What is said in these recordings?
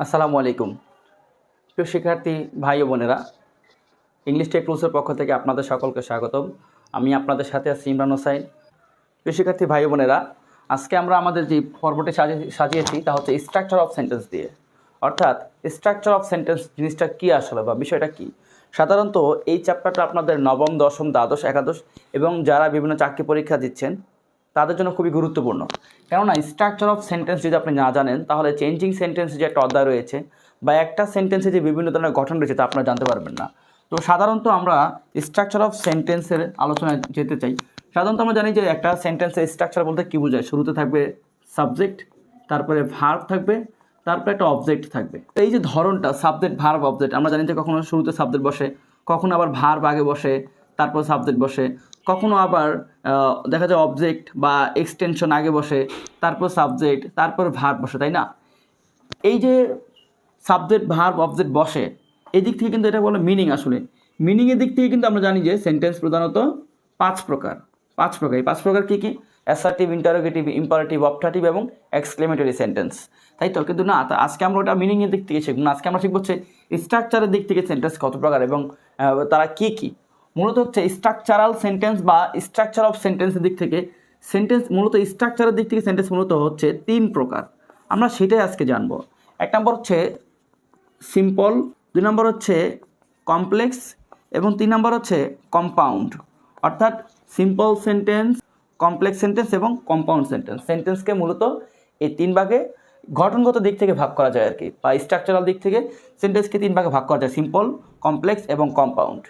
আসসালামু আলাইকুম। প্রিয় শিক্ষার্থী ভাই ও বোনেরা, ইংলিশ টেক রুলসের পক্ষ থেকে আপনাদের সকলকে স্বাগতম। আমি আপনাদের সাথে আছি ইমরান হোসাইন। প্রিয় শিক্ষার্থী ভাই ও বোনেরা, আজকে আমরা আমাদের যে পর্বটি সাজিয়েছি তা হচ্ছে স্ট্রাকচার অফ সেন্টেন্স দিয়ে। অর্থাৎ স্ট্রাকচার অফ সেন্টেন্স জিনিসটা কী আসলে বা বিষয়টা কী। সাধারণত এই চ্যাপ্টারটা আপনাদের নবম, দশম, দ্বাদশ, একাদশ এবং যারা বিভিন্ন চাকরি পরীক্ষা দিচ্ছেন তাদের জন্য খুবই গুরুত্বপূর্ণ। কেননা স্ট্রাকচার অফ সেন্টেন্স যদি আপনি না জানেন তাহলে চেঞ্জিং সেন্টেন্স যে একটা অধ্যায় রয়েছে বা একটা সেন্টেন্সে যে বিভিন্ন ধরনের গঠন রয়েছে তা আপনারা জানতে পারবেন না। তো সাধারণত আমরা স্ট্রাকচার অফ সেন্টেন্সের আলোচনায় যেতে চাই। সাধারণত আমরা জানি যে একটা সেন্টেন্সের স্ট্রাকচার বলতে কী বোঝায়। শুরুতে থাকবে সাবজেক্ট, তারপরে ভার্ব থাকবে, তারপরে একটা অবজেক্ট থাকবে। এই যে ধরনটা সাবজেক্ট, ভার্ব, অবজেক্ট, আমরা জানি যে কখনো শুরুতে সাবজেক্ট বসে, কখনো আবার ভার্ব আগে বসে তারপর সাবজেক্ট বসে, কখনো আবার দেখা যায় অবজেক্ট বা এক্সটেনশন আগে বসে তারপর সাবজেক্ট তারপর ভার্ব বসে, তাই না? এই যে সাবজেক্ট, ভার্ব, অবজেক্ট বসে, এই দিক থেকে কিন্তু এটা বলে মিনিং। আসলে মিনিংয়ের দিক থেকে কিন্তু আমরা জানি যে সেন্টেন্স প্রধানত পাঁচ প্রকার। এই পাঁচ প্রকার কী কী? অ্যাসার্টিভ, ইন্টারোগেটিভ, ইম্পারেটিভ, অপটাটিভ এবং এক্সক্লেমেটরি সেন্টেন্স, তাই তো? কিন্তু না, আজকে আমরা ওটা মিনিংয়ের দিক থেকে শিখব না। আজকে আমরা শিখব হচ্ছে স্ট্রাকচারের দিক থেকে সেন্টেন্স কত প্রকার এবং তারা কী কী। মূলত হচ্ছে স্ট্রাকচারাল সেন্টেন্স বা স্ট্রাকচার অফ সেন্টেন্সের দিক থেকে সেন্টেন্স মূলত স্ট্রাকচারের দিক থেকে সেন্টেন্স মূলত হচ্ছে তিন প্রকার। আমরা সেটাই আজকে জানবো। এক নম্বর হচ্ছে সিম্পল, দুই নম্বর হচ্ছে কমপ্লেক্স এবং তিন নম্বর হচ্ছে কম্পাউন্ড। অর্থাৎ সিম্পল সেন্টেন্স, কমপ্লেক্স সেন্টেন্স এবং কম্পাউন্ড সেন্টেন্স। সেন্টেন্সকে মূলত এই তিন ভাগে গঠনগত দিক থেকে ভাগ করা যায় আর কি, বা স্ট্রাকচারাল দিক থেকে সেন্টেন্সকে তিন ভাগে ভাগ করা যায়: সিম্পল, কমপ্লেক্স এবং compound.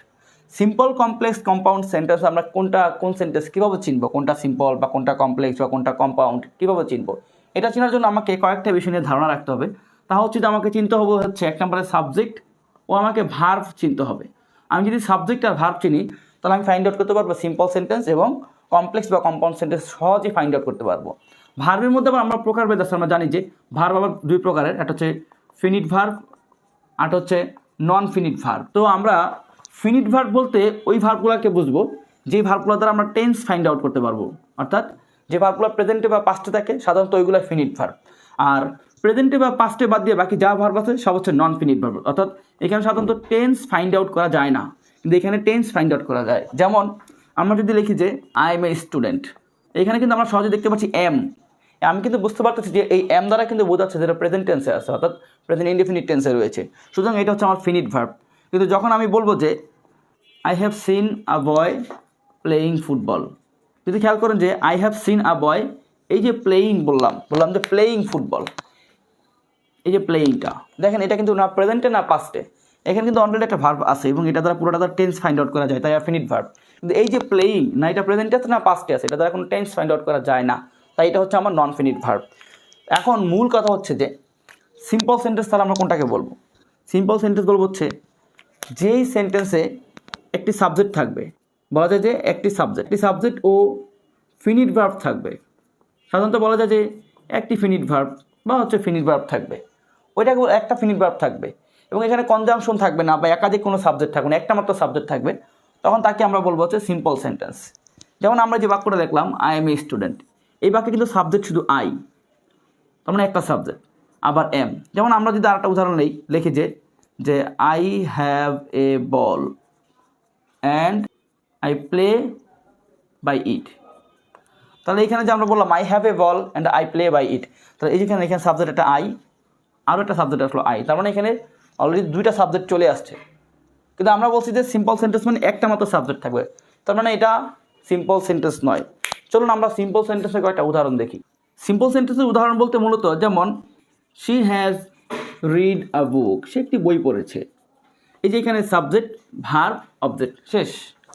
Simple, complex, compound sentence আমরা কোন সেন্টেন্স কীভাবে চিনব, কোনটা সিম্পল বা কোনটা কমপ্লেক্স বা কোনটা কম্পাউন্ড কীভাবে চিনব, এটা চেনার জন্য আমাকে কয়েকটা বিষয় নিয়ে ধারণা রাখতে হবে। তা হচ্ছে যে আমাকে চিনতে হবে হচ্ছে এক নম্বরে সাবজেক্ট ও আমাকে ভার্ব চিনতে হবে। আমি যদি সাবজেক্ট আর ভার্ব চিনি তাহলে আমি ফাইন্ড আউট করতে পারবো সিম্পল সেন্টেন্স এবং কমপ্লেক্স বা কম্পাউন্ড সেন্টেন্স সহজেই ফাইন্ড আউট করতে পারবো। ভার্বের মধ্যে আবার আমরা প্রকারভেদ আছে। আমরা জানি যে ভার্ব আবার দুই প্রকারের, একটা হচ্ছে ফিনিট ভার্ব আর হচ্ছে নন ফিনিট ভার্ব। তো আমরা ফিনিট ভার্ব বলতে ওই ভার্বগুলোকে বুঝবো যে ভার্বগুলো দ্বারা আমরা টেন্স ফাইন্ড আউট করতে পারবো। অর্থাৎ যে ভার্বগুলো প্রেজেন্টে বা পাস্টে থাকে সাধারণত ওইগুলো ফিনিট ভার্ব। আর প্রেজেন্টে বা পাস্টে বাদ দিয়ে বাকি যা ভার্ব আছে সব হচ্ছে নন ফিনিট ভার্ব। অর্থাৎ এখানে সাধারণত টেন্স ফাইন্ড আউট করা যায় না, কিন্তু এখানে টেন্স ফাইন্ড আউট করা যায়। যেমন আমরা যদি লিখি যে আই এম এ স্টুডেন্ট, এখানে কিন্তু আমরা সহজে দেখতে পাচ্ছি এম। আমি কিন্তু বুঝতে পারতেছি যে এই এম দ্বারা কিন্তু বোঝাচ্ছে যেটা প্রেজেন্ট টেন্সে আছে, অর্থাৎ প্রেজেন্ট ইনডিফিনিট টেন্সে রয়েছে। সুতরাং এটা হচ্ছে আমার ফিনিট ভার্ব। কিন্তু যখন আমি বলবো যে I have seen a boy playing football, যদি খেয়াল করেন যে আই হ্যাভ সিন আ বয়, এই যে প্লেয়িং বললাম যে প্লেয়িং ফুটবল, এই যে প্লেয়িংটা দেখেন এটা কিন্তু না প্রেজেন্টে না পাস্টে, এখানে কিন্তু অলরেডি একটা ভার্ব আছে এবং এটা দ্বারা পুরোটা দ্বারা টেন্স ফাইন্ড আউট করা যায়, তাই ফিনিট ভার্ব। কিন্তু এই যে প্লেয়িং, না এটা প্রেজেন্টে আছে না পাস্টে আছে, এটা দ্বারা কোনো টেন্স ফাইন্ড আউট করা যায় না, তাই এটা হচ্ছে আমার নন ফিনিট ভার্ব। এখন মূল কথা হচ্ছে যে সিম্পল সেন্টেন্স তাহলে আমরা কোনটাকে বলবো? সিম্পল সেন্টেন্স বলবো হচ্ছে যেই সেন্টেন্সে একটি সাবজেক্ট থাকবে, বলা যায় যে একটি সাবজেক্ট ও ফিনিট ভার্ব থাকবে। সাধারণত বলা যায় যে একটি ফিনিট ভার্ব বা হচ্ছে ফিনিট ভার্ব থাকবে, ওইটা একটা ফিনিট ভার্ব থাকবে এবং এখানে কনজাংশন থাকবে না বা একাধিক কোনো সাবজেক্ট থাকবে না, একটা মাত্র সাবজেক্ট থাকবে, তখন তাকে আমরা বলবো হচ্ছে সিম্পল সেন্টেন্স। যেমন আমরা যে বাক্যটা দেখলাম আই এম এ স্টুডেন্ট, এই বাক্যে কিন্তু সাবজেক্ট শুধু আই, তার মানে একটা সাবজেক্ট, আবার এম। যেমন আমরা যদি আরেকটা উদাহরণ লিখি যে I have a ball and I play by it, তাহলে এখানে যে আমরা বললাম I have a ball and I play by it, তাহলে এখানে সাবজেক্ট একটা আই, আরও একটা সাবজেক্ট আসলো আই, তার মানে এখানে অলরেডি দুইটা সাবজেক্ট চলে আসছে। কিন্তু আমরা বলছি যে সিম্পল সেন্টেন্স মানে একটা মাত্র সাবজেক্ট থাকবে, তার মানে এটা সিম্পল সেন্টেন্স নয়। চলুন আমরা সিম্পল সেন্টেন্সের কয়েকটা উদাহরণ দেখি। সিম্পল সেন্টেন্সের উদাহরণ বলতে মূলত যেমন শি হ্যাজ রিড আ বুক, সে একটি বই পড়েছে। এই যে এখানে সাবজেক্ট, ভার্ব, অবজেক্ট, শেষ,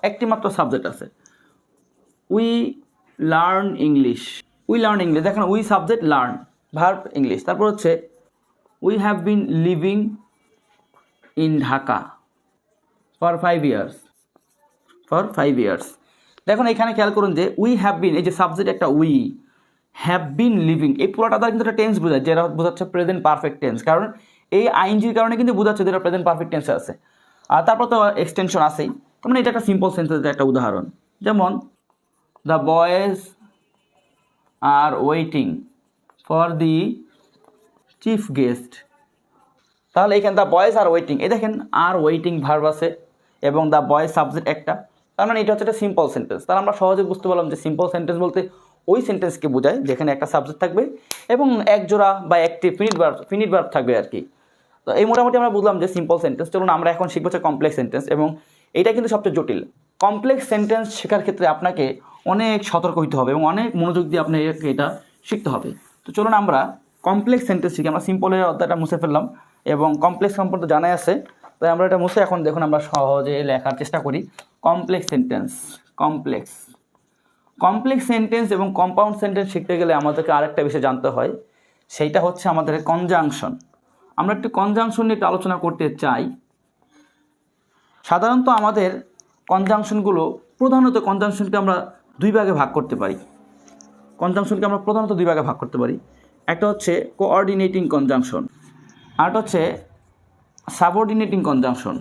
একটি মাত্র সাবজেক্ট আছে। উই লার্ন ইংলিশ, দেখেন we subject, learn verb English. তারপর হচ্ছে we have been living in Dhaka for 5 years. দেখুন এখানে খেয়াল করুন যে উই হ্যাভ বিন, এই যে সাবজেক্ট একটা উই, হ্যাভ বিন লিভিং, এই পুরোটা দ্বারা কিন্তু একটা টেন্স বোঝায়, যেটা বোঝাচ্ছে প্রেজেন্ট পারফেক্ট টেন্স, কারণ এই আইএনজির কারণে কিন্তু বোঝাচ্ছে যেটা প্রেজেন্ট পারফেক্ট টেন্সে আছে। আর তারপর তো এক্সটেনশন আছেই, তার মানে এটা একটা সিম্পল সেন্টেন্সের একটা উদাহরণ। যেমন the boys R waiting for the chief guest তাহলে এখানে দ্য বয়েজ আর ওয়েটিং, এই দেখেন আর ওয়েটিং ভার্ব আছে এবং দ্য বয়েজ সাবজেক্ট একটা, তার মানে এটা হচ্ছে একটা সিম্পল সেন্টেন্স। তাহলে আমরা সহজে বুঝতে পারলাম যে সিম্পল সেন্টেন্স বলতে ওই সেন্টেন্সকে বোঝায় যেখানে একটা সাবজেক্ট থাকবে এবং এক জোড়া বা একটি ফিনিট ভার্ব থাকবে আর কি। তো এই মোটামুটি আমরা বুঝলাম যে সিম্পল সেন্টেন্স। চলুন আমরা এখন শিখবো হচ্ছে কমপ্লেক্স সেন্টেন্স, এবং এটা কিন্তু সবচেয়ে জটিল। কমপ্লেক্স সেন্টেন্স শেখার ক্ষেত্রে আপনাকে অনেক সতর্ক হতে হবে এবং অনেক মনোযোগ দিয়ে আপনাকে এটা শিখতে হবে। তো চলুন আমরা কমপ্লেক্স সেন্টেন্স শিখি। আমরা সিম্পলের অধ্যায়টা মুছে ফেললাম এবং কমপ্লেক্স সম্পর্কে জানাই আছে, তাই আমরা এটা মুছে এখন দেখুন আমরা সহজে লেখার চেষ্টা করি। কমপ্লেক্স সেন্টেন্স, কমপ্লেক্স সেন্টেন্স এবং কম্পাউন্ড সেন্টেন্স শিখতে গেলে আমাদেরকে আরেকটা বিষয় জানতে হয়, সেইটা হচ্ছে আমাদের কনজাংশন। আমরা একটু কনজাংশন নিয়ে একটু আলোচনা করতে চাই। সাধারণত আমাদের কনজাংশনগুলো প্রধানত কনজাংশনকে আমরা দুই ভাগে ভাগ করতে পারি। একটা হচ্ছে কোঅর্ডিনেটিং কনজাংশন, আরেকটা হচ্ছে সাবঅর্ডিনেটিং কনজাংশন।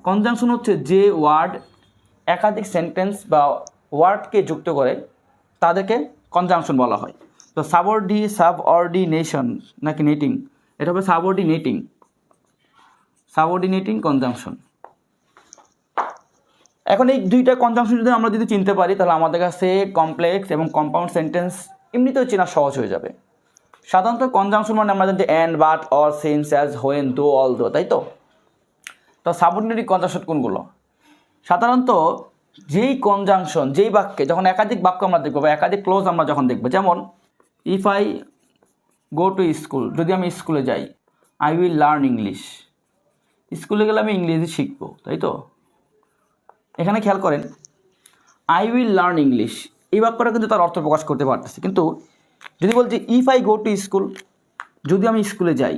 কনজাংশন হচ্ছে যে ওয়ার্ড একাধিক সেন্টেন্স বা ওয়ার্ডকে যুক্ত করে তাদেরকে কনজাংশন বলা হয়। তো সাবঅর্ডিনেশন নাকি নেটিং, এটা হবে সাবঅর্ডিনেটিং কনজাংশন। এখন এই দুইটা কনজাংশন আমরা যদি চিনতে পারি তাহলে আমাদের কাছে কমপ্লেক্স এবং কম্পাউন্ড সেন্টেন্স এমনিতেও চেনা সহজ হয়ে যাবে। সাধারণত কনজাংশন মানে আমরা জানি যে and, but, or, since, as, when, দো, অল দো, তাই তো। তো সাবঅর্ডিনেটিং কনজাংশন কোনগুলো? সাধারণত যেই কনজাংশন, যেই বাক্যে যখন একাধিক বাক্য আমরা দেখবো বা একাধিক ক্লোজ আমরা যখন দেখবো, যেমন if I go to school, যদি আমি স্কুলে যাই, আই উইল লার্ন ইংলিশ, স্কুলে গেলে আমি ইংরেজি শিখবো, তাই তো। এখানে খেয়াল করেন আই উইল লার্ন ইংলিশ, এই বাক্যটা কিন্তু তার অর্থ প্রকাশ করতে পারতেছে। কিন্তু যদি বলছি if I go to school, যদি আমি স্কুলে যাই,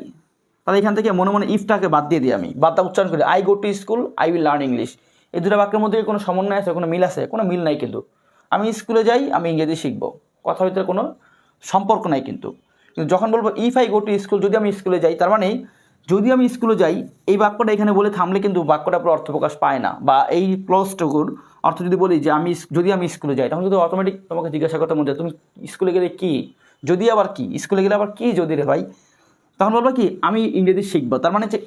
তাহলে এখান থেকে মনে মনে ইফটাকে বাদ দিয়ে দিই, আমি বাদটা উচ্চারণ করি I go to school, I will learn English. এই দুটো বাক্যের মধ্যে কোনো সমন্বয় আছে, কোনো মিল আছে? কোনো মিল নাই। কিন্তু আমি স্কুলে যাই, আমি ইংরেজি শিখবো, কথার ভিতরে কোনো সম্পর্ক নাই। কিন্তু যখন বলবো if I go to school, যদি আমি স্কুলে যাই, তার মানে যদি আমি স্কুলে যাই এই বাক্যটা এখানে বলে থামলে কিন্তু বাক্যটা পুরো অর্থ প্রকাশ পায় না। বা এই ক্লোজটুকুর অর্থ যদি বলি যে যদি আমি স্কুলে যাই, তখন যদি অটোমেটিক তোমাকে জিজ্ঞাসা করতে মনে যায় তুমি স্কুলে গেলে কি, যদি আবার কি, স্কুলে গেলে আবার কি যদি রে ভাই, তখন বলবো কি আমি ইংরেজি শিখবো। তার মানে যে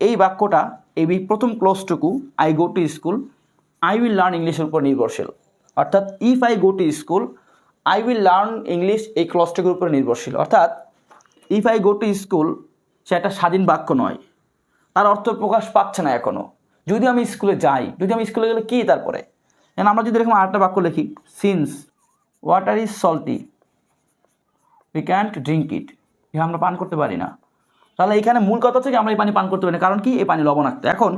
এই বাক্যটা এই প্রথম ক্লোজটুকু I go to school, I will learn ইংলিশের উপর নির্ভরশীল। অর্থাৎ if I go to school, I will learn English, এই ক্লোজটুকুর উপর নির্ভরশীল। অর্থাৎ if I go to school সে একটা স্বাধীন বাক্য নয়, তার অর্থ প্রকাশ পাচ্ছে না এখনও। যদি আমি স্কুলে যাই, যদি আমি স্কুলে গেলে কি, তারপরে যেন আমরা যদি এরকম আরেকটা বাক্য লিখি, since water is salty we can't drink it, আমরা পান করতে পারি না। তাহলে এখানে মূল কথা হচ্ছে কি আমরা এই পানি পান করতে পারি না, কারণ কি এই পানি লবণাক্ত। এখন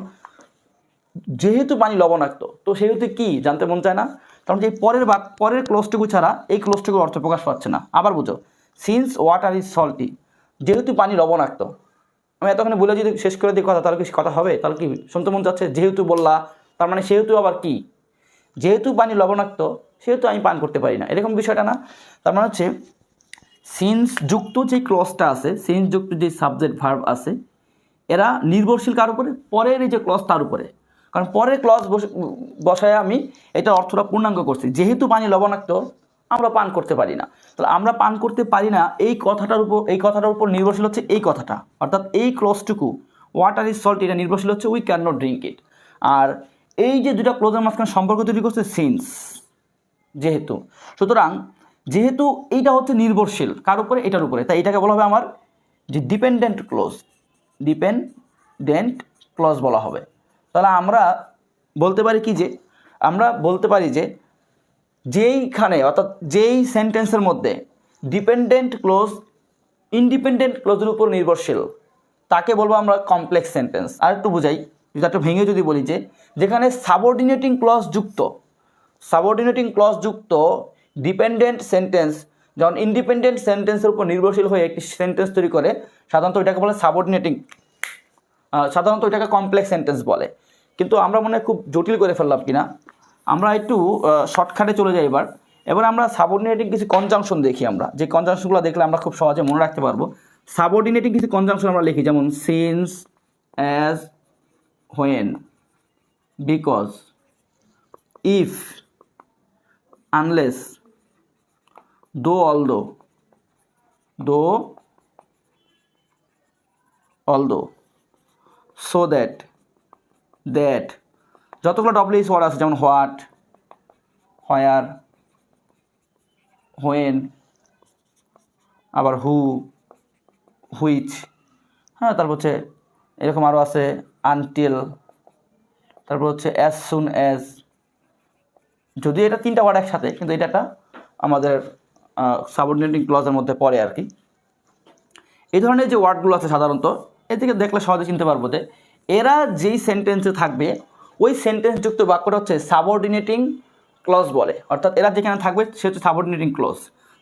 যেহেতু পানি লবণাক্ত, তো সেহেতু কি জানতে মন চায় না, কারণ যে পরের ক্লোজটুকু ছাড়া এই ক্লোজটুকুর অর্থ প্রকাশ পাচ্ছে না। আবার বুঝো, সিন্স ওয়াটার ইজ সল্টি, যেহেতু পানি লবণাক্ত। আমি এতক্ষণে বলে যদি শেষ করে দিই কথা, তাহলে কি কথা হবে? তাহলে কি শুনতে মন চাচ্ছে? যেহেতু বললা, তার মানে সেহেতু আবার কি? যেহেতু পানি লবণাক্ত সেহেতু আমি পান করতে পারি না, এরকম বিষয়টা না। তার মানে হচ্ছে সিন্স যুক্ত যে ক্লজটা আছে, সিন্স যুক্ত যে সাবজেক্ট ভার্ব আছে, এরা নির্ভরশীল কার উপরে? পরের এই যে ক্লজ তার উপরে। কারণ পরের ক্লজ বসায় আমি এটা অর্থটা পূর্ণাঙ্গ করছি। যেহেতু পানি লবণাক্ত আমরা পান করতে পারি না, তাহলে আমরা পান করতে পারি না এই কথাটার উপর নির্ভরশীল হচ্ছে এই কথাটা। অর্থাৎ এই ক্লজটুকু ওয়াটার ইজ সল্ট, এটা নির্ভরশীল হচ্ছে we can not drink it. আর এই যে দুটা ক্লোজের মাঝখানে সম্পর্ক তৈরি করছে সিন্স, যেহেতু। সুতরাং যেহেতু এইটা হচ্ছে নির্ভরশীল কার উপরে? এটার উপরে, তাই এটাকে বলা হবে আমার যে ডিপেন্ডেন্ট ক্লজ বলা হবে। তাহলে আমরা বলতে পারি যে যেইখানে, অর্থাৎ যেই সেন্টেন্সের মধ্যে ডিপেন্ডেন্ট ক্লজ ইন্ডিপেন্ডেন্ট ক্লজের উপর নির্ভরশীল, তাকে বলবো আমরা কমপ্লেক্স সেন্টেন্স। আর একটু বুঝাই, যদি একটু ভেঙে যদি বলি যে যেখানে সাবঅর্ডিনেটিং ক্লজ যুক্ত ডিপেন্ডেন্ট সেন্টেন্স যখন ইন্ডিপেন্ডেন্ট সেন্টেন্সের উপর নির্ভরশীল হয়ে একটি সেন্টেন্স তৈরি করে, সাধারণত এটাকে বলে সাধারণত এটাকে কমপ্লেক্স সেন্টেন্স বলে। কিন্তু আমরা মনে হয় খুব জটিল করে ফেললাম কিনা, আমরা একটু শর্টকাটে চলে যাই। এবার আমরা সাবঅর্ডিনেটিং কিছু কনজাংশন দেখি। আমরা যে কনজাংশনগুলো দেখলে আমরা খুব সহজে মনে রাখতে পারবো। সাবঅর্ডিনেটিং কিছু কনজাংশন আমরা লিখি, যেমন since, as, when, because, if, unless, though, although, although, so that, that, যতগুলো ডব্লিউএইচ ওয়ার্ড আছে যেমন হোয়াট, হোয়ার, হোয়েন, আবার হু, হুইচ, হ্যাঁ, তারপর হচ্ছে এরকম আরও আছে আনটিল, তারপর হচ্ছে অ্যাজ সুন অ্যাজ, যদিও এটা 3টা ওয়ার্ড একসাথে, কিন্তু এটা একটা আমাদের সাবঅর্ডিনেটিং ক্লজের মধ্যে পড়ে আর কি। এই ধরনের যে ওয়ার্ডগুলো আছে সাধারণত এর থেকে দেখলে সহজে চিনতে পারবো যে এরা যেই সেন্টেন্সে থাকবে ওই সেন্টেন্সযুক্ত বাক্যটা হচ্ছে সাবঅর্ডিনেটিং ক্লজ বলে, অর্থাৎ এরা যেখানে থাকবে সে হচ্ছে সাবঅর্ডিনেটিং ক্লজ।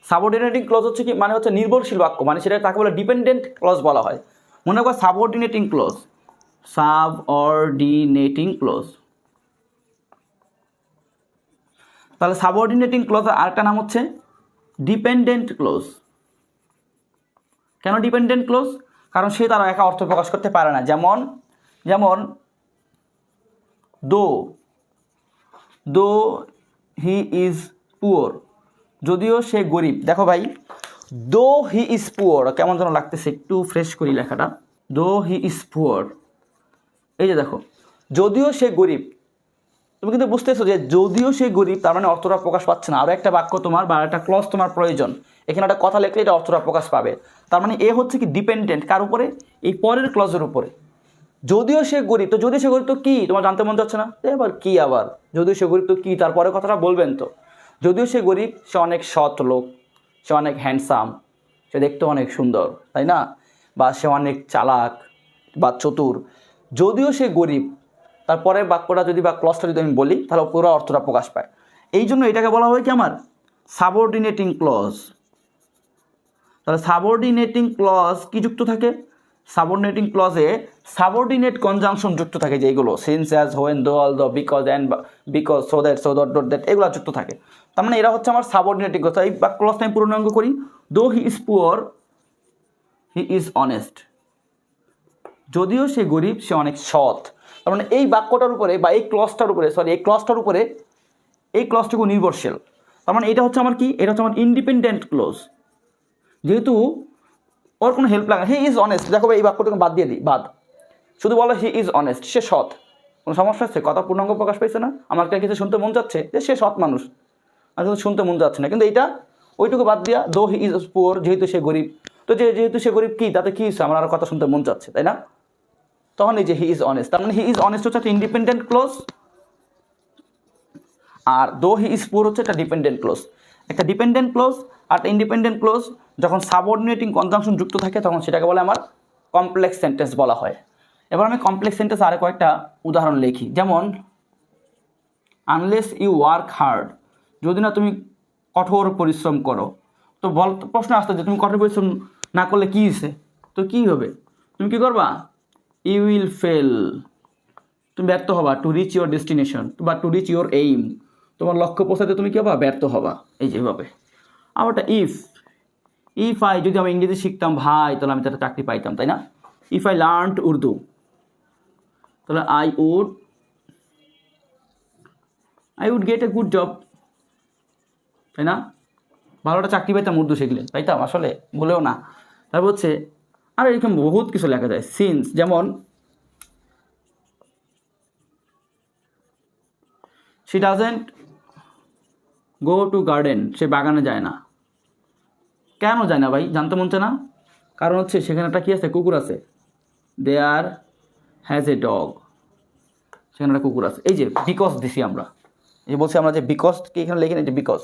সাবঅর্ডিনেটিং ক্লজ হচ্ছে কি, মানে হচ্ছে নির্ভরশীল বাক্য, মানে সেটা তাকে বলে ডিপেন্ডেন্ট ক্লজ বলা হয়। মনে করো সাবঅর্ডিনেটিং ক্লজ, সাবঅর্ডিনেটিং ক্লজ। তাহলে সাবঅর্ডিনেটিং ক্লজের আরেকটা নাম হচ্ছে ডিপেন্ডেন্ট ক্লজ। কেন ডিপেন্ডেন্ট ক্লজ? কারণ সে তার একা অর্থ প্রকাশ করতে পারে না। যেমন যেমন দো হি ইজ পুয়ার, যদিও সে গরিব। দেখো ভাই, দো হি ইজ পুয়ার কেমন যেন লাগতেছে, একটু ফ্রেশ করি লেখাটা। দো হি ইজ পুয়ার, এই যে দেখো, যদিও সে গরিব, তুমি কিন্তু বুঝতেছো যে যদিও সে গরিব তার মানে অর্থটা প্রকাশ পাচ্ছে না। আরও একটা বাক্য তোমার বা একটা ক্লজ তোমার প্রয়োজন, এখানে একটা কথা লিখলে এটা অর্থটা প্রকাশ পাবে। তার মানে এ হচ্ছে কি ডিপেন্ডেন্ট কার উপরে? এই পরের ক্লজের উপরে। যদিও সে গরিব, তো যদিও সে গরিব তো কী তোমার জানতে মন যাচ্ছে না? এবার কী আবার যদিও সে গরিব তো কী, তারপরে কথাটা বলবেন তো। যদিও সে গরিব, সে অনেক সৎ লোক, সে অনেক হ্যান্ডসাম, সে দেখতে অনেক সুন্দর, তাই না? বা সে অনেক চালাক বা চতুর। যদিও সে গরিব, তারপরের বাক্যটা যদি বা ক্লজটা যদি আমি বলি তাহলে পুরো অর্থটা প্রকাশ পায়। এই জন্য এটাকে বলা হয় কি আমার সাবঅর্ডিনেটিং ক্লজ। তাহলে সাবঅর্ডিনেটিং ক্লজ কি যুক্ত থাকে? সাবঅর্ডিনেটিং ক্লজে সাবঅর্ডিনেট কনজাংশন যুক্ত থাকে, যেগুলো সিন্স, অ্যাজ, হোয়েন, দো, although, because, and, because, so that, so dot dot that, এগুলো যুক্ত থাকে। তার মানে এরা হচ্ছে আমার সাবঅর্ডিনেটিং ক্লজ। এই ক্লজটা আমি পূর্ণাঙ্গ করি, দো he is poor he is honest, যদিও সে গরিব সে অনেক সৎ। তার মানে এই বাক্যটার উপরে বা এই ক্লজটার উপরে, এই ক্লজটুকু নির্ভরশীল। তার মানে এটা হচ্ছে আমার কি, এটা হচ্ছে আমার ইন্ডিপেন্ডেন্ট ক্লজ, যেহেতু ওর কোনো হেল্প লাগে না। হি ইজ অনেস্ট, দেখো এই বাক্যটুকু বাদ দিয়ে দিই, শুধু বলো হি ইজ অনেস্ট, সে সৎ। কোনো সমস্যা আছে? কথা পূর্ণাঙ্গ প্রকাশ পাইছে না? আমার কিছু শুনতে মন যাচ্ছে যে সে সৎ মানুষ, আর কিন্তু শুনতে মন যাচ্ছে না। কিন্তু এইটা ওইটুকু বাদ দিয়া দো হি ইজ পুয়ার, যেহেতু সে গরিব, তো যেহেতু সে গরিব কি তাতে কী হচ্ছে, আমার আর কথা শুনতে মন যাচ্ছে, তাই না? তখন এই যে হি ইজ অনেস্ট, তার মানে হি ইজ অনেস্ট হচ্ছে একটা ইন্ডিপেন্ডেন্ট ক্লোজ, আর দো হি ইজ পুয়ার হচ্ছে একটা ডিপেন্ডেন্ট ক্লোজ। একটা ডিপেন্ডেন্ট ক্লোজ আর একটা ইন্ডিপেন্ডেন্ট ক্লোজ যখন সাবঅর্ডিনেটিং কনজাংশন যুক্ত থাকে তখন সেটাকে বলে আমার কমপ্লেক্স সেন্টেন্স বলা হয়। এবার আমি কমপ্লেক্স সেন্টেন্স আরও কয়েকটা উদাহরণ লিখি। যেমন আনলেস ইউ ওয়ার্ক হার্ড, যদি না তুমি কঠোর পরিশ্রম করো। তো প্রশ্ন আসতে যে তুমি কঠোর পরিশ্রম না করলে কী হয়েছে, তো কী হবে? তুমি কী করবা? ইউ উইল ফেল, তুমি ব্যর্থ হবা। টু রিচ ইউর ডেস্টিনেশন বা টু রিচ ইউর এইম, তোমার লক্ষ্য পৌঁছাতে তুমি কী হবা? ব্যর্থ হবা। এই যেভাবে। আবার একটা ইফ আই, যদি আমি ইংরেজি শিখতাম ভাই তাহলে আমি তার চাকরি পাইতাম, তাই না? ইফ আই লার্নড উর্দু, তাহলে I would get a good job, তাই না? ভালো একটা চাকরি পাইতাম উর্দু শিখলে, পাইতাম আসলে, ভুলেও না। তারপর হচ্ছে আর এরকম বহুত কিছু লেখা যায়। সিন্স, যেমন she doesn't go to garden, সে বাগানে যায় না। কেন যায় না ভাই, জানতে মন চায় না? কারণ হচ্ছে সেখানে একটা কী আছে? কুকুর আছে। দেয়ার হ্যাজ এ ডগ, সেখানে একটা কুকুর আছে। এই যে বিকজ দিছি আমরা, এই বলছি আমরা যে বিকজ কি এখানে লিখে নিই যে বিকজ।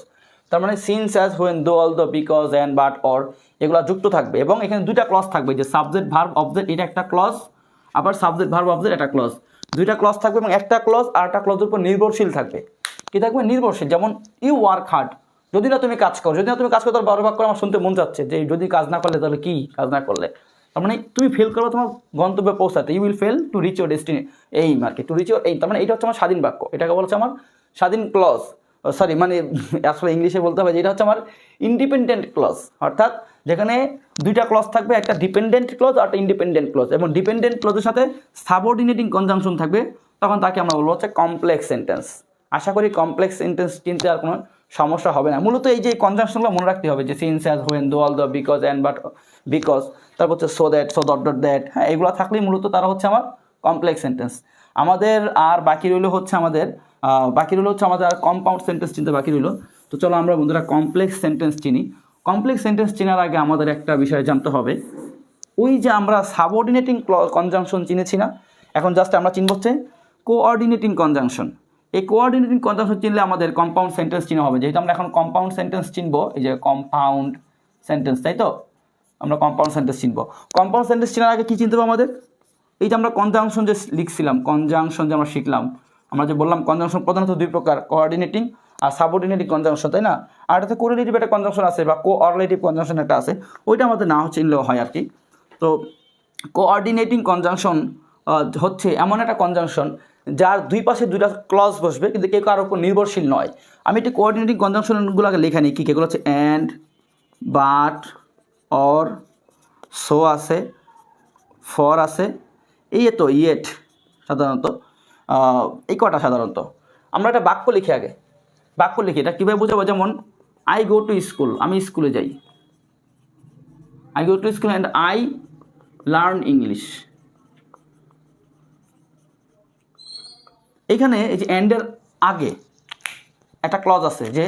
তার মানে সিন্স, অ্যাজ, হোয়েন, দো, although, because, and, but, or, এগুলো যুক্ত থাকবে। এবং এখানে দুইটা ক্লজ থাকবে, যে সাবজেক্ট ভার্ব অবজেক্ট, এটা একটা ক্লজ, আবার সাবজেক্ট ভার্ব অবজেক্ট একটা ক্লজ, দুইটা ক্লজ থাকবে। এবং একটা ক্লজ আর একটা ক্লজের উপর নির্ভরশীল থাকবে। কী থাকবে? নির্ভরশীল। যেমন ইউ ওয়ার্ক হার্ড, যদি না তুমি কাজ করো, তাহলে বারবার করে আমার শুনতে মন যাচ্ছে যে যদি কাজ না করলে তাহলে কি কাজ না করলে, তার মানে তুমি ফেল করো তোমার গন্তব্যে পৌঁছাতে। You will fail to reach your destiny, এই মার্কে টু রিচ ইউর এইম। তার মানে এটা হচ্ছে আমার স্বাধীন বাক্য, এটাকে বলছে আমার স্বাধীন ক্লজ। সরি, মানে আসলে ইংলিশে বলতে হবে যে এটা হচ্ছে আমার ইন্ডিপেন্ডেন্ট ক্লজ, অর্থাৎ যেখানে দুইটা ক্লজ থাকবে, একটা ডিপেন্ডেন্ট ক্লজ আর একটা ইন্ডিপেন্ডেন্ট ক্লজ, এবং ডিপেন্ডেন্ট ক্লজের সাথে সাবঅর্ডিনেটিং কনজাংশন থাকবে, তখন তাকে আমরা বলবো হচ্ছে কমপ্লেক্স সেন্টেন্স। আশা করি কমপ্লেক্স সেন্টেন্স চিনতে আর কোনো সমস্যা হবে না। মূলত এই যে কনজাংশনগুলো মনে রাখতে হবে, যে সিন্স, অ্যাজ, হোয়েন, দো, although, because, and, but, because, তারপর হচ্ছে so that, so dot dot that, হ্যাঁ এগুলো থাকলেই মূলত তারা হচ্ছে আমার কমপ্লেক্স সেন্টেন্স। আমাদের আর বাকি রইল হচ্ছে আমাদের আর কম্পাউন্ড সেন্টেন্স চিনতে বাকি রইল। তো চলো আমরা বন্ধুরা কমপ্লেক্স সেন্টেন্স চিনি। কমপ্লেক্স সেন্টেন্স চেনার আগে আমাদের একটা বিষয় জানতে হবে, ওই যে আমরা সাবঅর্ডিনেটিং কনজাংশন চিনেছি না, এখন জাস্ট আমরা চিনব হচ্ছে কোঅর্ডিনেটিং কনজাংশন। এই কোঅর্ডিনেটিং কনজাংশন চিনলে আমাদের কম্পাউন্ড সেন্টেন্স চিনা হবে। যেহেতু আমরা এখন কম্পাউন্ড সেন্টেন্স চিনব, এই যে কম্পাউন্ড সেন্টেন্স, তাই তো আমরা কম্পাউন্ড সেন্টেন্স চিনব। কম্পাউন্ড সেন্টেন্স চেনার আগে কী চিনতে হবে আমাদের, এই যে আমরা কনজাংশন যে লিখছিলাম, কনজাংশন যে আমরা শিখলাম, আমরা যে বললাম কনজাংশন প্রধানত দুই প্রকার, কোঅর্ডিনেটিং আর সাবঅর্ডিনেটিং কনজাংশন, তাই না? আর এটাতে কোরিলেটিভ একটা কনজাংশন আছে বা কোঅরলেটিভ কনজাংশন একটা আছে, ওইটা আমাদের না চিনলেও হয় আর কি। তো কোঅর্ডিনেটিং কনজাংশন হচ্ছে এমন একটা কনজাংশন যার দুই পাশে দুইটা ক্লজ বসবে কিন্তু কেউ কারোর উপর নির্ভরশীল নয়। আমি একটি কোঅর্ডিনেটিং কনজাংশনগুলো আগে লেখা নিই, কী এগুলো হচ্ছে অ্যান্ড, বাট, অর, সো আছে, ফর আছে, এই তো ইয়েট, সাধারণত এই কটা সাধারণত। আমরা একটা বাক্য লিখি আগে, বাক্য লিখি, এটা কীভাবে বোঝাবো, যেমন আই গো টু স্কুল, আমি স্কুলে যাই, I go to school and I learn English. এখানে এই যে অ্যান্ডের আগে একটা ক্লজ আছে যে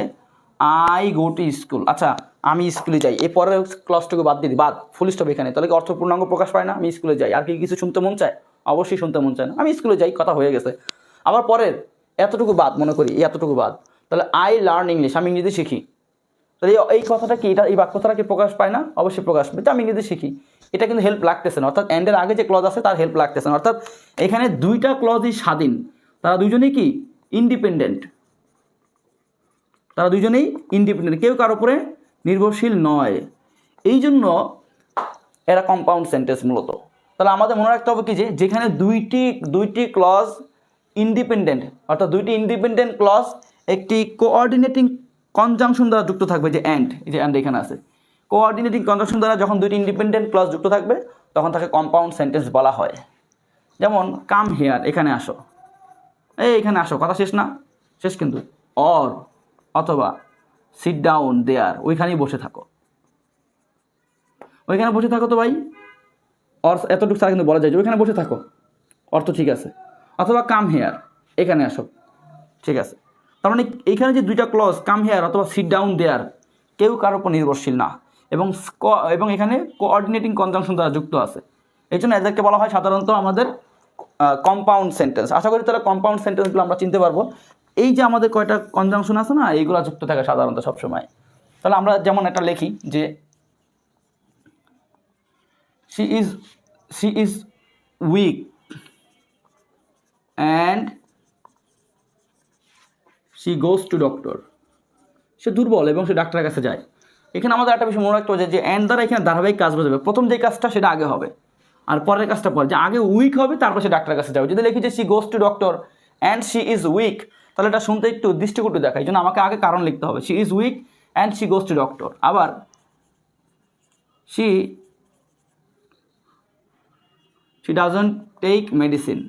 আই গো টু স্কুল, আচ্ছা আমি স্কুলে যাই, এই পরের ক্লজটুকু বাদ দিই, বাদ, ফুল স্টপ এখানে, তাহলে কি অর্থ পূর্ণাঙ্গ প্রকাশ পায় না? আমি স্কুলে যাই, আর কি কিছু শুনতে মন চায়? অবশ্যই শুনতে মন চায় না, আমি স্কুলে যাই, কথা হয়ে গেছে। আবার পরের এতটুকু বাদ, মনে করি এতটুকু বাদ, তাহলে আই লার্ন ইংলিশ, আমি ইংরেজি শিখি। তাহলে এই কথাটা কি, এই বাক্যটা কি প্রকাশ পায় না? অবশ্যই প্রকাশ পায়, আমি ইংরেজি শিখি। এটা কিন্তু হেল্প লাগতেছে না, অর্থাৎ অ্যান্ডের আগে যে ক্লজ আছে তার হেল্প লাগতেছে না, অর্থাৎ এখানে দুইটা ক্লজই স্বাধীন, তারা দুজনেই কি ইন্ডিপেন্ডেন্ট, তারা দুজনেই ইন্ডিপেন্ডেন্ট, কেউ কারোর উপরে নির্ভরশীল নয়। এই জন্য এরা কম্পাউন্ড সেন্টেন্স মূলত। তাহলে আমাদের মনে রাখতে হবে কি, যে যেখানে দুইটি ক্লজ ইন্ডিপেন্ডেন্ট, অর্থাৎ দুইটি ইন্ডিপেন্ডেন্ট ক্লজ একটি কোঅর্ডিনেটিং কনজাংশন দ্বারা যুক্ত থাকবে, যে অ্যান্ড, এই যে অ্যান্ড এখানে আছে, কোঅর্ডিনেটিং কনজাংশন দ্বারা যখন দুইটি ইন্ডিপেন্ডেন্ট ক্লজ যুক্ত থাকবে তখন তাকে কম্পাউন্ড সেন্টেন্স বলা হয়। যেমন কাম হেয়ার, এখানে আসো, এখানে আসো, কথা শেষ না? শেষ কিন্তু। অর, অথবা সিট ডাউন দেয়ার, ওইখানেই বসে থাকো, ওইখানে বসে থাকো তো ভাই, অর এতটুকু ছাড়া কিন্তু বলা যায় যে ওইখানে বসে থাকো, অর্থ ঠিক আছে। অথবা কাম হেয়ার, এখানে আসো, ঠিক আছে। তার মানে এইখানে যে দুইটা ক্লজ কাম হেয়ার অথবা সিট ডাউন দেয়ার, কেউ কারোর উপর নির্ভরশীল না, এবং এখানে কোঅর্ডিনেটিং কনজাংশন দ্বারা যুক্ত আছে, এই জন্য এদেরকে বলা হয় সাধারণত আমাদের কম্পাউন্ড সেন্টেন্স। আশা করি তাহলে কম্পাউন্ড সেন্টেন্সগুলো আমরা চিনতে পারবো। এই যে আমাদের কয়টা কনজাংশন আছে না, এইগুলো যুক্ত থাকে সাধারণত সবসময়। তাহলে আমরা যেমন একটা লিখি যে she is weak and she goes to doctor, সে দুর্বল এবং সে ডাক্তারের কাছে যায়। এখানে আমাদের একটা বিষয় মনে রাখতে হবে যে অ্যান্ড দ্বারা এখানে ধারাবাহিক কাজ বোঝাবে, প্রথম যে কাজটা সেটা আগে হবে আর পরের কাজটা পরে, যে আগে উইক হবে তারপর সে ডাক্তারের কাছে যাবে। যদি লিখি যে she goes to doctor and she is weak, তাহলে এটা শুনতে একটু দৃষ্টিকটু দেখায়, এই জন্য আমাকে আগে কারণ লিখতে হবে, she is weak and she goes to doctor। আবার she doesn't take medicine,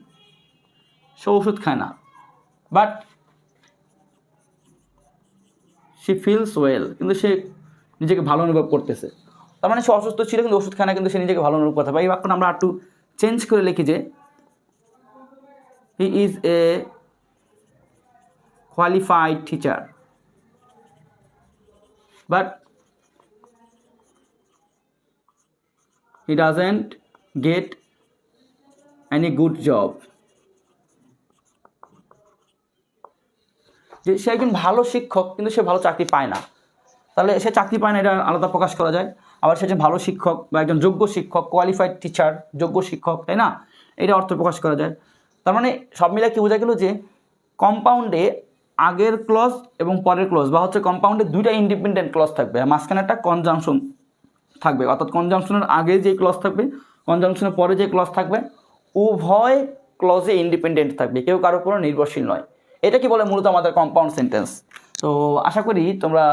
সে ওষুধ খায় না, বাট she feels well, কিন্তু সে নিজেকে ভালো অনুভব করতেছে। তার মানে সে অসুস্থ ছিল কিন্তু ওষুধ খায় না, কিন্তু সে নিজেকে ভালো অনুভব করতে পারে। এই বাক্যটা আমরা একটু চেঞ্জ করে লিখি যে he is a qualified teacher but he doesn't get any good job, যে সে একজন ভালো শিক্ষক কিন্তু সে ভালো চাকরি পায় না, তাহলে সে চাকরি পায় না এটা আলাদা প্রকাশ করা যায়। আবার সে একজন ভালো শিক্ষক বা একজন যোগ্য শিক্ষক, কোয়ালিফাইড টিচার, যোগ্য শিক্ষক, তাই না, এটা অর্থ প্রকাশ করা যায়। তার মানে সব মিলে কি বোঝা গেল যে কম্পাউন্ডে আগের ক্লজ এবং পরের ক্লজ, বা হচ্ছে কম্পাউন্ডে দুইটা ইন্ডিপেন্ডেন্ট ক্লজ থাকবে আর মাঝখানে একটা কনজাংশন থাকবে, অর্থাৎ কনজাংশনের আগে যে ক্লজ থাকবে, কনজাংশনের পরে যে ক্লজ থাকবে, উভয় ক্লজে ইন্ডিপেন্ডেন্ট থাকবে, কেউ কারোর উপর নির্ভরশীল নয়। এটা কি বলে মূলত আমাদের কম্পাউন্ড সেন্টেন্স। তো আশা করি তোমরা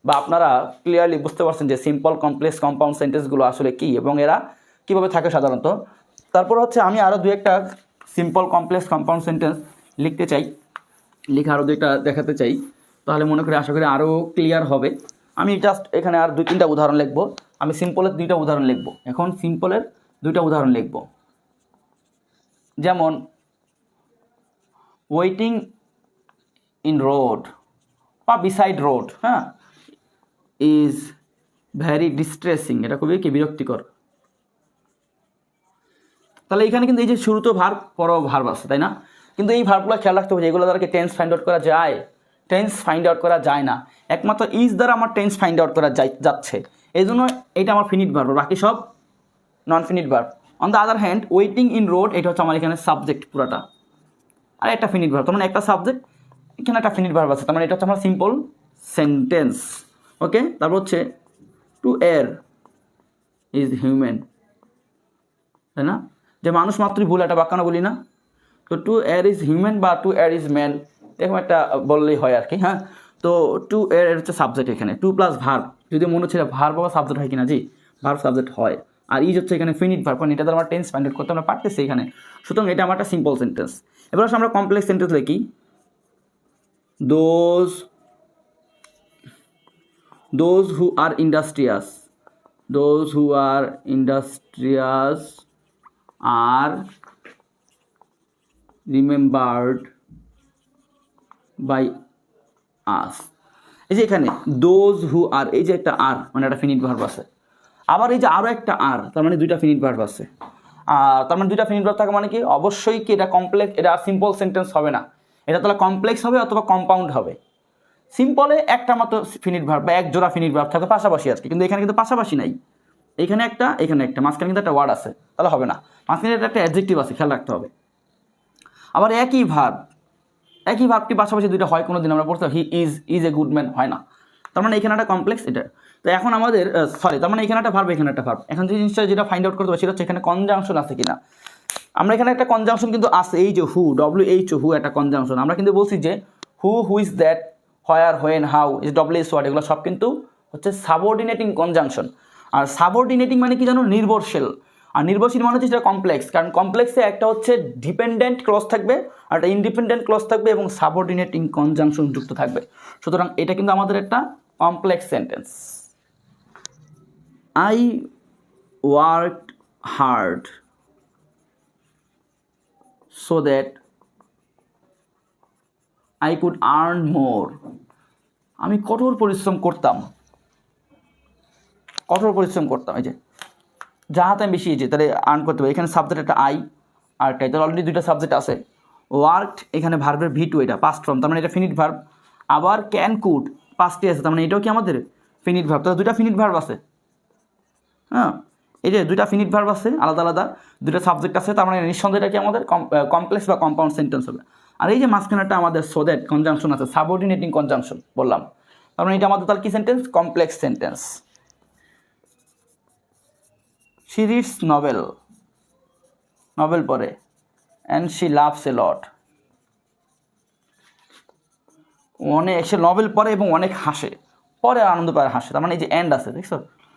বা আপনারা ক্লিয়ারলি বুঝতে পারছেন যে সিম্পল, কমপ্লেক্স, কম্পাউন্ড সেন্টেন্সগুলো আসলে কী এবং এরা কীভাবে থাকে সাধারণত। তারপর হচ্ছে আমি আরও দু একটা সিম্পল, কমপ্লেক্স, কম্পাউন্ড সেন্টেন্স লিখতে চাই, লিখে আরও দু একটা দেখাতে চাই, তাহলে মনে করি আশা করি আরও ক্লিয়ার হবে। আমি জাস্ট এখানে আর দুই তিনটা উদাহরণ লিখবো, আমি সিম্পলের দুইটা উদাহরণ লিখব। এখন সিম্পলের দুইটা উদাহরণ লিখব, যেমন ওয়েটিং ইন রোড বা বিসাইড রোড, হ্যাঁ, ইজ ভ্যারি ডিস্ট্রেসিং, এটা খুবই কি বিরক্তিকর। তাহলে এখানে কিন্তু এই যে শুরুতেও ভার্ব পরেও ভার্ব আছে, তাই না? কিন্তু এই ভার্বগুলো খেয়াল রাখতে হবে, এগুলো দ্বারা কি টেন্স ফাইন্ড আউট করা যায়? টেন্স ফাইন্ড আউট করা যায় না, একমাত্র ইজ দ্বারা আমার টেন্স ফাইন্ড আউট করা যাচ্ছে। এই জন্য এটা আমার ফিনিট ভার্ব, বাকি সব non finite verb. On the other hand waiting in road, এটা হচ্ছে আমার এখানে সাবজেক্ট পুরাটা, আর একটা ফিনিট ভার্ব, তার মানে একটা সাবজেক্ট, এখানে একটা ফিনিট ভার্ব আছে, তার মানে এটা হচ্ছে আমার সিম্পল সেন্টেন্স। ওকে, তারপর হচ্ছে টু এর ইজ হিউম্যান, তাই না? যে মানুষ মাত্রই ভুল, একটা বাক্য না বলি না? তো টু এর ইজ হিউম্যান বা টু এর ইজ ম্যান, এরকম একটা বললেই হয় আর কি। হ্যাঁ, তো টু এর হচ্ছে সাবজেক্ট, এখানে টু প্লাস ভার্ব, যদি মনে হচ্ছে ভার্ব বা সাবজেক্ট হয় কিনা, জি ভার্ব সাবজেক্ট হয়, আর ইজ হচ্ছে এখানে ফিনিট ভার্ব, কারণ এটা দ্বারা আমার টেন্স ফাইন্ড আউট করতে আমরা পারতেছি এখানে। সুতরাং এটা আমার একটা সিম্পল সেন্টেন্স। এবার আসলে আমরা কমপ্লেক্স সেন্টেন্স লিখি। those who are industrious are remembered by us। এই যে এখানে those who are, এই যে একটা আর মানে একটা ফিনিট ভার্ব আছে, আবার এই যে আরও একটা আর, তার মানে দুইটা ফিনিট ভার্ব আছে। তার মানে দুইটা ফিনিট ভার্ব থাকে মানে কি অবশ্যই কি এটা কমপ্লেক্স, এটা সিম্পল সেন্টেন্স হবে না, এটা তাহলে কমপ্লেক্স হবে অথবা কম্পাউন্ড হবে। সিম্পলে একটা মাত্র ফিনিট ভার্ব বা এক জোড়া ফিনিট ভার্ব থাকে পাশাপাশি আজকে, কিন্তু এখানে কিন্তু পাশাপাশি নাই, এখানে একটা এখানে একটা, মাঝখানে কিন্তু একটা ওয়ার্ড আছে, তাহলে হবে না। মাঝখানে একটা অ্যাডজেক্টিভ আছে, খেয়াল রাখতে হবে। আবার একই ভার্বটি পাশাপাশি দুইটা হয় কোনো দিন আমরা পড়তে, he is a good man হয় না, তার মানে এখানে একটা কমপ্লেক্স এটা। তো এখন আমাদের তার মানে এখানে একটা ভার্ব, এখানে একটা ভার্ব। এখন যে জিনিসটা যেটা ফাইন্ড আউট করতে হবে সেটা হচ্ছে এখানে কনজাংশন আছে কিনা। আমরা এখানে একটা কনজাংশন কিন্তু আছে, এই যে হু, হু একটা কনজাংশন। আমরা কিন্তু বলছি যে who is that, where, when, how, is W word, এগুলো সব কিন্তু হচ্ছে সাবঅর্ডিনেটিং কনজাংশন। আর সাবঅর্ডিনেটিং মানে কি জানো? নির্ভরশীল। আর নির্ভরশীল মানে হচ্ছে সেটা কমপ্লেক্স, কারণ কমপ্লেক্সে একটা হচ্ছে ডিপেন্ডেন্ট ক্লজ থাকবে আর একটা ইন্ডিপেন্ডেন্ট ক্লজ থাকবে এবং সাবঅর্ডিনেটিং কনজাংশন যুক্ত থাকবে। সুতরাং এটা কিন্তু আমাদের একটা complex sentence. I worked hard so that I could earn more, আমি কঠোর পরিশ্রম করতাম, এই যে যাহাতে আমি বেশি, এই যে তাহলে আর্ন করতে হবে, এখানে সাবজেক্ট একটা আই আর একটা, তাহলে অলরেডি দুইটা সাবজেক্ট আছে। ওয়ার্কড এখানে ভার্বের ভি টু, এটা পাস্ট ফর্ম, তার মানে এটা ফিনিট ভার্ব। আবার ক্যান কুড পাস্টে আছে, তার মানে এটাও কি আমাদের ফিনিট ভার্ব। তাহলে দুইটা ফিনিট ভার্ব আছে, হ্যাঁ, এই যে দুইটা ফিনিট ভার্ব আছে আলাদা আলাদা, দুইটা সাবজেক্ট আছে, তার মানে নিঃসন্দেহে এটা কি আমাদের কমপ্লেক্স বা কম্পাউন্ড সেন্টেন্স হবে। আর এই যে মাঝখানেটা আমাদের সো দ্যাট কনজাংশন আছে, সাবঅর্ডিনেটিং কনজাংশন বললাম, তার মানে এটা আমাদের তাহলে কি sentence? Complex sentence. She reads novel পড়ে, অ্যান্ড শি লাভস এ লট, অনেক, সে নভেল পড়ে এবং অনেক হাসে, পরে আনন্দ পায়, হাসে, তার মানে এই যে অ্যান্ড আছে, দেখছো?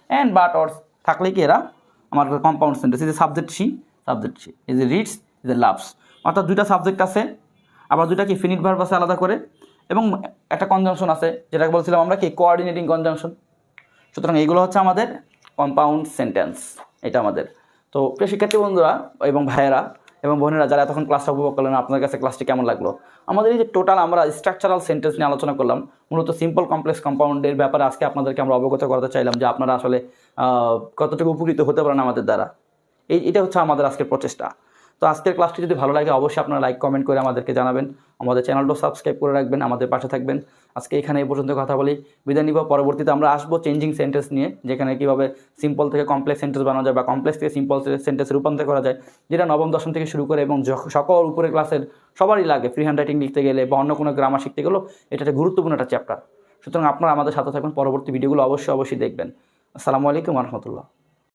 অ্যান্ড বাট অর থাকলে কি এরা আমার কম্পাউন্ড সেন্টেন্স। এই যে সাবজেক্ট শি, এই যে রিডস, এই যে লাভস, অর্থাৎ দুইটা সাবজেক্ট আছে, আবার দুইটা কি ফিনিট ভার্ব আছে আলাদা করে, এবং একটা কনজাংশন আছে যেটাকে বলছিলাম আমরা কি কোঅর্ডিনেটিং কনজাংশন। সুতরাং এইগুলো হচ্ছে আমাদের কম্পাউন্ড সেন্টেন্স, এটা আমাদের। তো প্রিয় শিক্ষার্থী বন্ধুরা এবং ভাইয়েরা এবং বোনেরা যারা এতক্ষণ ক্লাসটা উপভোগ করলেন, আপনাদের কাছে ক্লাসটি কেমন লাগলো? আমাদের এই যে টোটাল আমরা স্ট্রাকচারাল সেন্টেন্স নিয়ে আলোচনা করলাম, মূলত সিম্পল কমপ্লেক্স কম্পাউন্ডের ব্যাপারে আজকে আপনাদেরকে আমরা অবগত করাতে চাইলাম যে আপনারা আসলে কতটুকু উপকৃত হতে পারেন আমাদের দ্বারা। এটা হচ্ছে আমাদের আজকের প্রচেষ্টা। তো আজকের ক্লাসটি যদি ভালো লাগে অবশ্যই আপনারা লাইক কমেন্ট করে আমাদেরকে জানাবেন, আমাদের চ্যানেলটাও সাবস্ক্রাইব করে রাখবেন, আমাদের পাশে থাকবেন। আজকে এখানে এই পর্যন্ত কথা বলি, বিদায় নিব। পরবর্তীতে আমরা আসবো চেঞ্জিং সেন্টেন্স নিয়ে, যেখানে কীভাবে সিম্পল থেকে কমপ্লেক্স সেন্টেন্স বানানো যায় বা কমপ্লেক্স থেকে সিম্পল সেন্টেন্সে রূপান্তর করা যায়, যেটা নবম দশম থেকে শুরু করে এবং সকল উপরে ক্লাসের সবারই লাগে। ফ্রি হ্যান্ড রাইটিং লিখতে গেলে বা অন্য কোনো গ্রামার শিখতে গেলেও এটা একটা গুরুত্বপূর্ণ একটা চ্যাপ্টার। সুতরাং আপনারা আমাদের সাথে থাকবেন, পরবর্তী ভিডিওগুলো অবশ্যই দেখবেন। আসসালামু আলাইকুম ওয়া রাহমাতুল্লাহ।